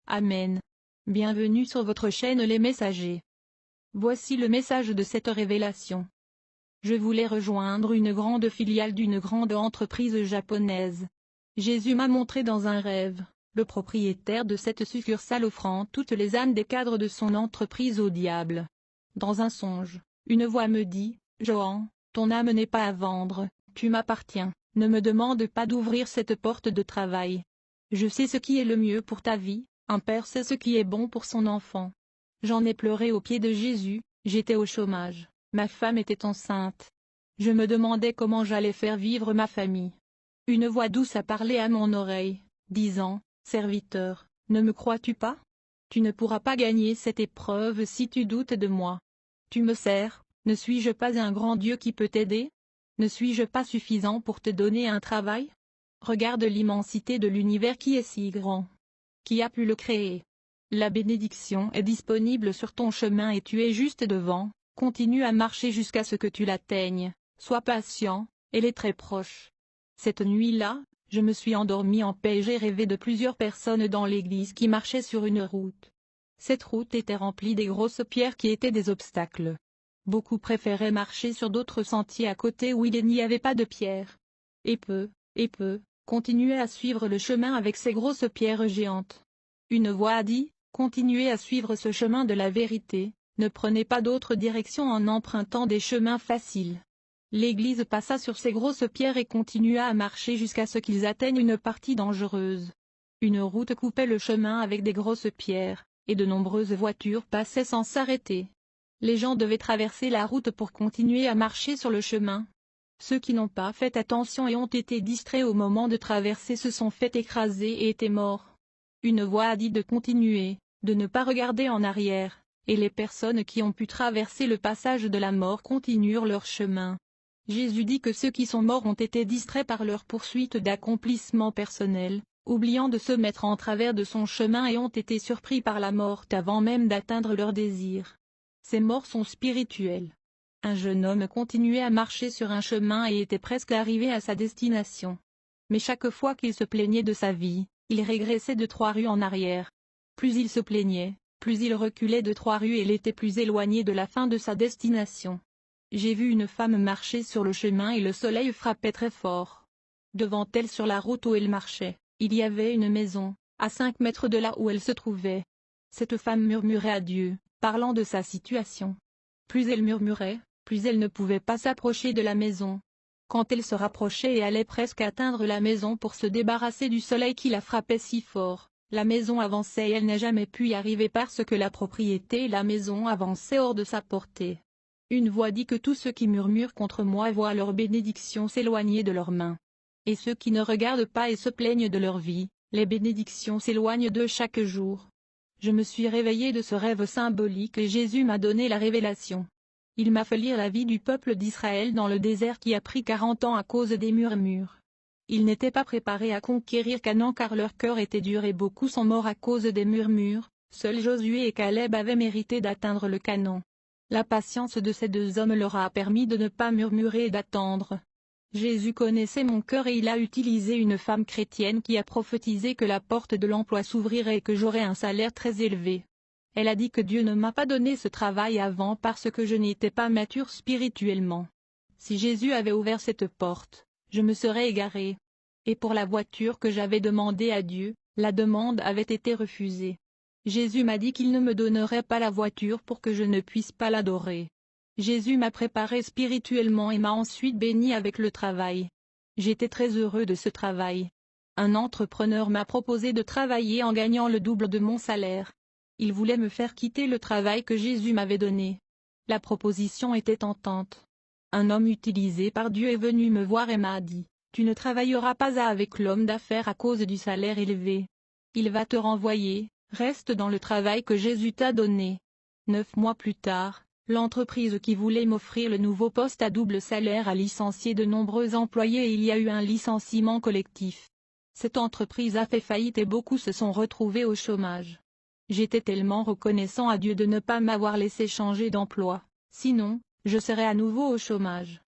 Amen. Bienvenue sur votre chaîne Les Messagers. Voici le message de cette révélation. Je voulais rejoindre une grande filiale d'une grande entreprise japonaise. Jésus m'a montré dans un rêve, le propriétaire de cette succursale offrant toutes les âmes des cadres de son entreprise au diable. Dans un songe, une voix me dit, « Johan, ton âme n'est pas à vendre, tu m'appartiens, ne me demande pas d'ouvrir cette porte de travail. Je sais ce qui est le mieux pour ta vie, un père sait ce qui est bon pour son enfant. » J'en ai pleuré aux pieds de Jésus, j'étais au chômage, ma femme était enceinte. Je me demandais comment j'allais faire vivre ma famille. Une voix douce a parlé à mon oreille, disant, « Serviteur, ne me crois-tu pas? Tu ne pourras pas gagner cette épreuve si tu doutes de moi. Tu me sers, ne suis-je pas un grand Dieu qui peut t'aider? Ne suis-je pas suffisant pour te donner un travail? Regarde l'immensité de l'univers qui est si grand. Qui a pu le créer? La bénédiction est disponible sur ton chemin et tu es juste devant, continue à marcher jusqu'à ce que tu l'atteignes, sois patient, elle est très proche. » Cette nuit-là, je me suis endormi en paix et j'ai rêvé de plusieurs personnes dans l'église qui marchaient sur une route. Cette route était remplie des grosses pierres qui étaient des obstacles. Beaucoup préféraient marcher sur d'autres sentiers à côté où il n'y avait pas de pierres. Et peu, continuaient à suivre le chemin avec ces grosses pierres géantes. Une voix a dit, « Continuez à suivre ce chemin de la vérité, ne prenez pas d'autre direction en empruntant des chemins faciles. » L'église passa sur ces grosses pierres et continua à marcher jusqu'à ce qu'ils atteignent une partie dangereuse. Une route coupait le chemin avec des grosses pierres, et de nombreuses voitures passaient sans s'arrêter. Les gens devaient traverser la route pour continuer à marcher sur le chemin. Ceux qui n'ont pas fait attention et ont été distraits au moment de traverser se sont fait écraser et étaient morts. Une voix a dit de continuer, de ne pas regarder en arrière, et les personnes qui ont pu traverser le passage de la mort continuèrent leur chemin. Jésus dit que ceux qui sont morts ont été distraits par leur poursuite d'accomplissement personnel, oubliant de se mettre en travers de son chemin et ont été surpris par la mort avant même d'atteindre leurs désirs. Ces morts sont spirituelles. Un jeune homme continuait à marcher sur un chemin et était presque arrivé à sa destination. Mais chaque fois qu'il se plaignait de sa vie, il régressait de 3 rues en arrière. Plus il se plaignait, plus il reculait de 3 rues et il était plus éloigné de la fin de sa destination. J'ai vu une femme marcher sur le chemin et le soleil frappait très fort. Devant elle sur la route où elle marchait, il y avait une maison, à 5 mètres de là où elle se trouvait. Cette femme murmurait à Dieu, parlant de sa situation. Plus elle murmurait, plus elle ne pouvait pas s'approcher de la maison. Quand elle se rapprochait et allait presque atteindre la maison pour se débarrasser du soleil qui la frappait si fort, la maison avançait et elle n'a jamais pu y arriver parce que la propriété et la maison avançaient hors de sa portée. Une voix dit que tous ceux qui murmurent contre moi voient leur bénédiction s'éloigner de leurs mains. Et ceux qui ne regardent pas et se plaignent de leur vie, les bénédictions s'éloignent d'eux chaque jour. Je me suis réveillé de ce rêve symbolique et Jésus m'a donné la révélation. Il m'a fait lire la vie du peuple d'Israël dans le désert qui a pris 40 ans à cause des murmures. Ils n'étaient pas préparés à conquérir Canaan car leur cœur était dur et beaucoup sont morts à cause des murmures, seuls Josué et Caleb avaient mérité d'atteindre le Canaan. La patience de ces 2 hommes leur a permis de ne pas murmurer et d'attendre. Jésus connaissait mon cœur et il a utilisé une femme chrétienne qui a prophétisé que la porte de l'emploi s'ouvrirait et que j'aurais un salaire très élevé. Elle a dit que Dieu ne m'a pas donné ce travail avant parce que je n'étais pas mature spirituellement. Si Jésus avait ouvert cette porte, je me serais égarée. Et pour la voiture que j'avais demandée à Dieu, la demande avait été refusée. Jésus m'a dit qu'il ne me donnerait pas la voiture pour que je ne puisse pas l'adorer. Jésus m'a préparé spirituellement et m'a ensuite béni avec le travail. J'étais très heureux de ce travail. Un entrepreneur m'a proposé de travailler en gagnant le double de mon salaire. Il voulait me faire quitter le travail que Jésus m'avait donné. La proposition était tentante. Un homme utilisé par Dieu est venu me voir et m'a dit, « Tu ne travailleras pas avec l'homme d'affaires à cause du salaire élevé. Il va te renvoyer, reste dans le travail que Jésus t'a donné. » 9 mois plus tard, l'entreprise qui voulait m'offrir le nouveau poste à double salaire a licencié de nombreux employés et il y a eu un licenciement collectif. Cette entreprise a fait faillite et beaucoup se sont retrouvés au chômage. J'étais tellement reconnaissant à Dieu de ne pas m'avoir laissé changer d'emploi, sinon, je serais à nouveau au chômage.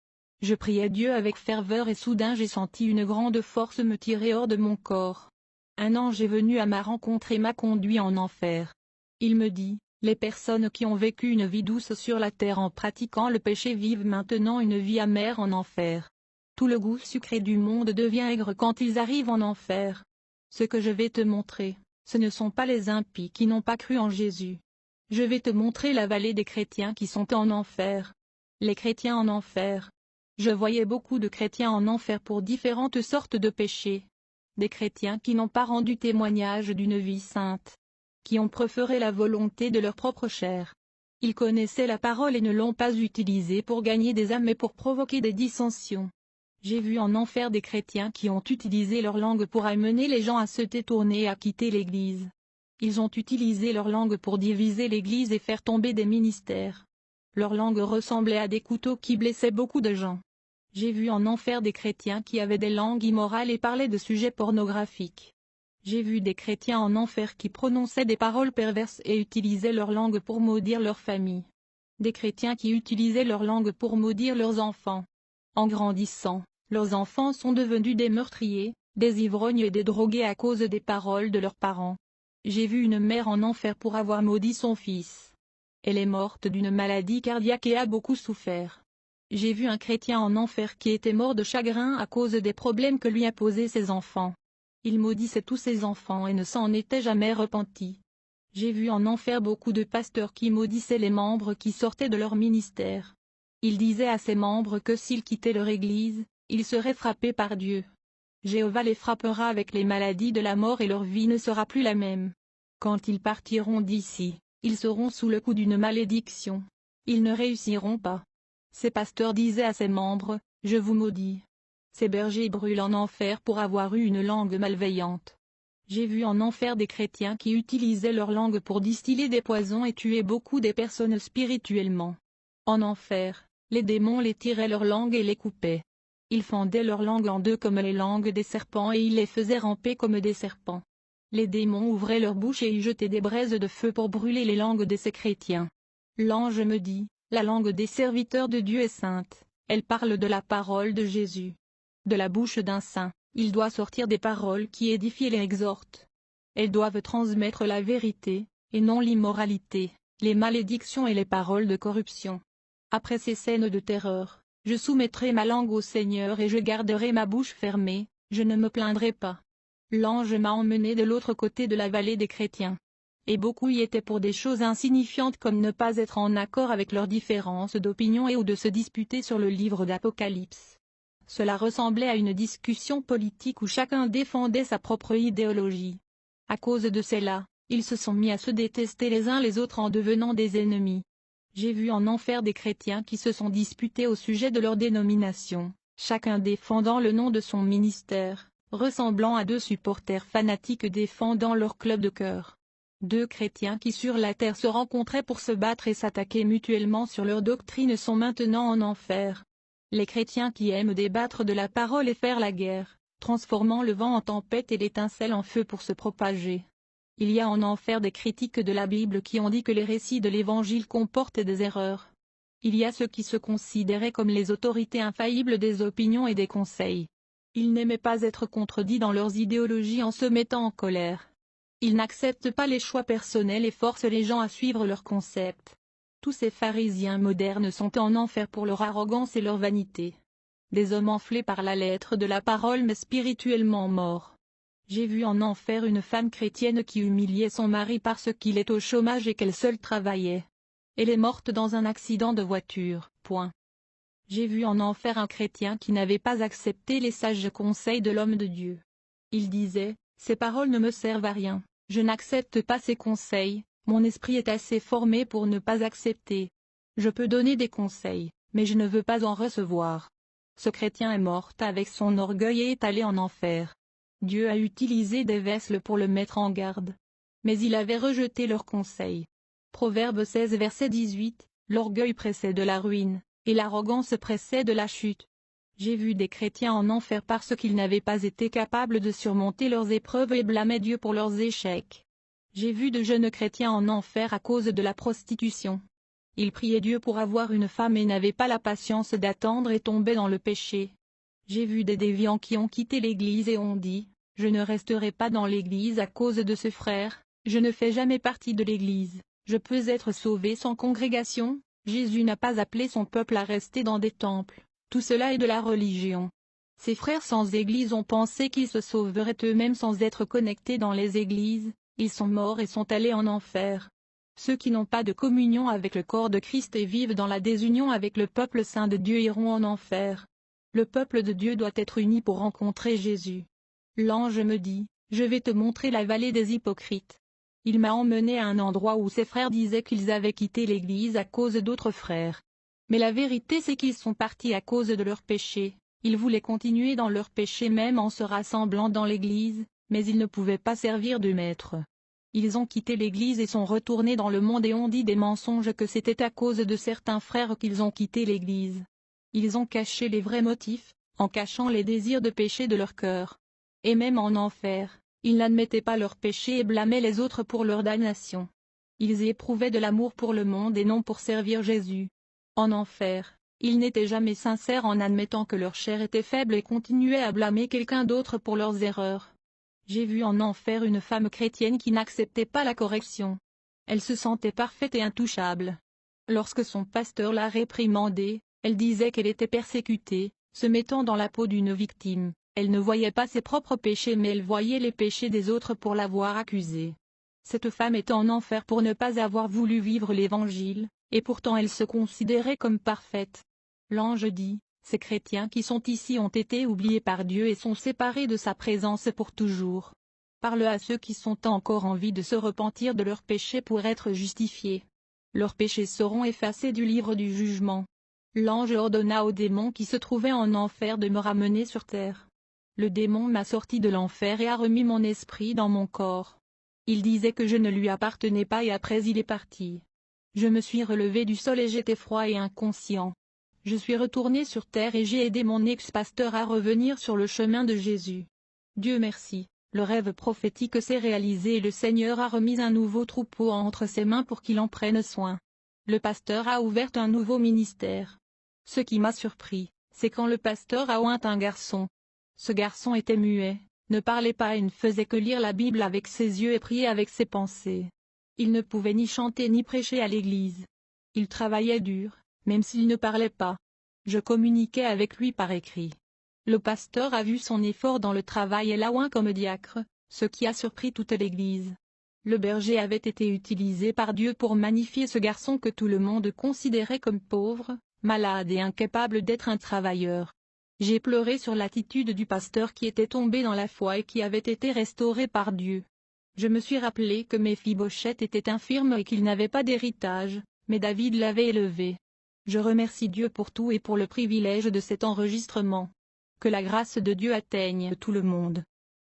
Je priais Dieu avec ferveur et soudain j'ai senti une grande force me tirer hors de mon corps. Un ange est venu à ma rencontre et m'a conduit en enfer. Il me dit, les personnes qui ont vécu une vie douce sur la terre en pratiquant le péché vivent maintenant une vie amère en enfer. Tout le goût sucré du monde devient aigre quand ils arrivent en enfer. Ce que je vais te montrer, ce ne sont pas les impies qui n'ont pas cru en Jésus. Je vais te montrer la vallée des chrétiens qui sont en enfer. Les chrétiens en enfer. Je voyais beaucoup de chrétiens en enfer pour différentes sortes de péchés. Des chrétiens qui n'ont pas rendu témoignage d'une vie sainte. Qui ont préféré la volonté de leur propre chair. Ils connaissaient la parole et ne l'ont pas utilisée pour gagner des âmes mais pour provoquer des dissensions. J'ai vu en enfer des chrétiens qui ont utilisé leur langue pour amener les gens à se détourner et à quitter l'Église. Ils ont utilisé leur langue pour diviser l'Église et faire tomber des ministères. Leur langue ressemblait à des couteaux qui blessaient beaucoup de gens. J'ai vu en enfer des chrétiens qui avaient des langues immorales et parlaient de sujets pornographiques. J'ai vu des chrétiens en enfer qui prononçaient des paroles perverses et utilisaient leur langue pour maudire leur famille. Des chrétiens qui utilisaient leur langue pour maudire leurs enfants. En grandissant, leurs enfants sont devenus des meurtriers, des ivrognes et des drogués à cause des paroles de leurs parents. J'ai vu une mère en enfer pour avoir maudit son fils. Elle est morte d'une maladie cardiaque et a beaucoup souffert. J'ai vu un chrétien en enfer qui était mort de chagrin à cause des problèmes que lui imposaient ses enfants. Il maudissait tous ses enfants et ne s'en était jamais repenti. J'ai vu en enfer beaucoup de pasteurs qui maudissaient les membres qui sortaient de leur ministère. Ils disaient à ces membres que s'ils quittaient leur église, ils seraient frappés par Dieu. Jéhovah les frappera avec les maladies de la mort et leur vie ne sera plus la même. Quand ils partiront d'ici, ils seront sous le coup d'une malédiction. Ils ne réussiront pas. Ces pasteurs disaient à ces membres, « Je vous maudis. » Ces bergers brûlent en enfer pour avoir eu une langue malveillante. J'ai vu en enfer des chrétiens qui utilisaient leur langue pour distiller des poisons et tuer beaucoup des personnes spirituellement. En enfer, les démons les tiraient leur langue et les coupaient. Ils fendaient leur langue en deux comme les langues des serpents et ils les faisaient ramper comme des serpents. Les démons ouvraient leur bouche et y jetaient des braises de feu pour brûler les langues de ces chrétiens. L'ange me dit, la langue des serviteurs de Dieu est sainte, elle parle de la parole de Jésus. De la bouche d'un saint, il doit sortir des paroles qui édifient et les exhortent. Elles doivent transmettre la vérité, et non l'immoralité, les malédictions et les paroles de corruption. Après ces scènes de terreur, je soumettrai ma langue au Seigneur et je garderai ma bouche fermée, je ne me plaindrai pas. L'ange m'a emmené de l'autre côté de la vallée des chrétiens. Et beaucoup y étaient pour des choses insignifiantes comme ne pas être en accord avec leurs différences d'opinion et ou de se disputer sur le livre d'Apocalypse. Cela ressemblait à une discussion politique où chacun défendait sa propre idéologie. À cause de cela, ils se sont mis à se détester les uns les autres en devenant des ennemis. J'ai vu en enfer des chrétiens qui se sont disputés au sujet de leur dénomination, chacun défendant le nom de son ministère, ressemblant à deux supporters fanatiques défendant leur club de cœur. Deux chrétiens qui sur la terre se rencontraient pour se battre et s'attaquer mutuellement sur leur doctrine sont maintenant en enfer. Les chrétiens qui aiment débattre de la parole et faire la guerre, transformant le vent en tempête et l'étincelle en feu pour se propager. Il y a en enfer des critiques de la Bible qui ont dit que les récits de l'Évangile comportent des erreurs. Il y a ceux qui se considéraient comme les autorités infaillibles des opinions et des conseils. Ils n'aimaient pas être contredits dans leurs idéologies en se mettant en colère. Ils n'acceptent pas les choix personnels et forcent les gens à suivre leurs concepts. Tous ces pharisiens modernes sont en enfer pour leur arrogance et leur vanité. Des hommes enflés par la lettre de la parole mais spirituellement morts. J'ai vu en enfer une femme chrétienne qui humiliait son mari parce qu'il est au chômage et qu'elle seule travaillait. Elle est morte dans un accident de voiture. J'ai vu en enfer un chrétien qui n'avait pas accepté les sages conseils de l'homme de Dieu. Il disait, « Ces paroles ne me servent à rien, je n'accepte pas ces conseils. Mon esprit est assez formé pour ne pas accepter. Je peux donner des conseils, mais je ne veux pas en recevoir. » Ce chrétien est mort avec son orgueil et est allé en enfer. Dieu a utilisé des vessels pour le mettre en garde. Mais il avait rejeté leurs conseils. Proverbe 16 verset 18, l'orgueil précède la ruine, et l'arrogance précède la chute. J'ai vu des chrétiens en enfer parce qu'ils n'avaient pas été capables de surmonter leurs épreuves et blâmaient Dieu pour leurs échecs. J'ai vu de jeunes chrétiens en enfer à cause de la prostitution. Ils priaient Dieu pour avoir une femme et n'avaient pas la patience d'attendre et tombaient dans le péché. J'ai vu des déviants qui ont quitté l'Église et ont dit, Je ne resterai pas dans l'Église à cause de ce frère, je ne fais jamais partie de l'Église, je peux être sauvé sans congrégation. Jésus n'a pas appelé son peuple à rester dans des temples, tout cela est de la religion. Ces frères sans Église ont pensé qu'ils se sauveraient eux-mêmes sans être connectés dans les églises, ils sont morts et sont allés en enfer. Ceux qui n'ont pas de communion avec le corps de Christ et vivent dans la désunion avec le peuple saint de Dieu iront en enfer. Le peuple de Dieu doit être uni pour rencontrer Jésus. L'ange me dit, je vais te montrer la vallée des hypocrites. Il m'a emmené à un endroit où ses frères disaient qu'ils avaient quitté l'Église à cause d'autres frères. Mais la vérité c'est qu'ils sont partis à cause de leurs péchés, ils voulaient continuer dans leurs péchés même en se rassemblant dans l'Église, mais ils ne pouvaient pas servir de maître. Ils ont quitté l'Église et sont retournés dans le monde et ont dit des mensonges que c'était à cause de certains frères qu'ils ont quitté l'Église. Ils ont caché les vrais motifs, en cachant les désirs de péché de leur cœur. Et même en enfer, ils n'admettaient pas leurs péchés et blâmaient les autres pour leur damnation. Ils éprouvaient de l'amour pour le monde et non pour servir Jésus. En enfer, ils n'étaient jamais sincères en admettant que leur chair était faible et continuaient à blâmer quelqu'un d'autre pour leurs erreurs. J'ai vu en enfer une femme chrétienne qui n'acceptait pas la correction. Elle se sentait parfaite et intouchable. Lorsque son pasteur l'a réprimandée, elle disait qu'elle était persécutée, se mettant dans la peau d'une victime. Elle ne voyait pas ses propres péchés mais elle voyait les péchés des autres pour l'avoir accusée. Cette femme est en enfer pour ne pas avoir voulu vivre l'Évangile, et pourtant elle se considérait comme parfaite. L'ange dit, ces chrétiens qui sont ici ont été oubliés par Dieu et sont séparés de sa présence pour toujours. Parle à ceux qui sont encore en vie de se repentir de leurs péchés pour être justifiés. Leurs péchés seront effacés du livre du jugement. L'ange ordonna au démon qui se trouvait en enfer de me ramener sur terre. Le démon m'a sorti de l'enfer et a remis mon esprit dans mon corps. Il disait que je ne lui appartenais pas et après il est parti. Je me suis relevé du sol et j'étais froid et inconscient. Je suis retourné sur terre et j'ai aidé mon ex-pasteur à revenir sur le chemin de Jésus. Dieu merci, le rêve prophétique s'est réalisé et le Seigneur a remis un nouveau troupeau entre ses mains pour qu'il en prenne soin. Le pasteur a ouvert un nouveau ministère. Ce qui m'a surpris, c'est quand le pasteur a oint un garçon. Ce garçon était muet, ne parlait pas et ne faisait que lire la Bible avec ses yeux et prier avec ses pensées. Il ne pouvait ni chanter ni prêcher à l'église. Il travaillait dur, même s'il ne parlait pas. Je communiquais avec lui par écrit. Le pasteur a vu son effort dans le travail et l'a oint comme diacre, ce qui a surpris toute l'église. Le berger avait été utilisé par Dieu pour magnifier ce garçon que tout le monde considérait comme pauvre, malade et incapable d'être un travailleur. J'ai pleuré sur l'attitude du pasteur qui était tombé dans la foi et qui avait été restauré par Dieu. Je me suis rappelé que Méphibosheth était infirme et qu'il n'avait pas d'héritage, mais David l'avait élevé. Je remercie Dieu pour tout et pour le privilège de cet enregistrement. Que la grâce de Dieu atteigne tout le monde.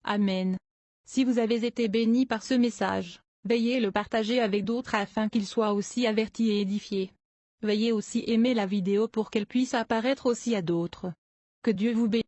Amen. Si vous avez été bénis par ce message, veuillez le partager avec d'autres afin qu'ils soient aussi avertis et édifiés. Veuillez aussi aimer la vidéo pour qu'elle puisse apparaître aussi à d'autres. Que Dieu vous bénisse.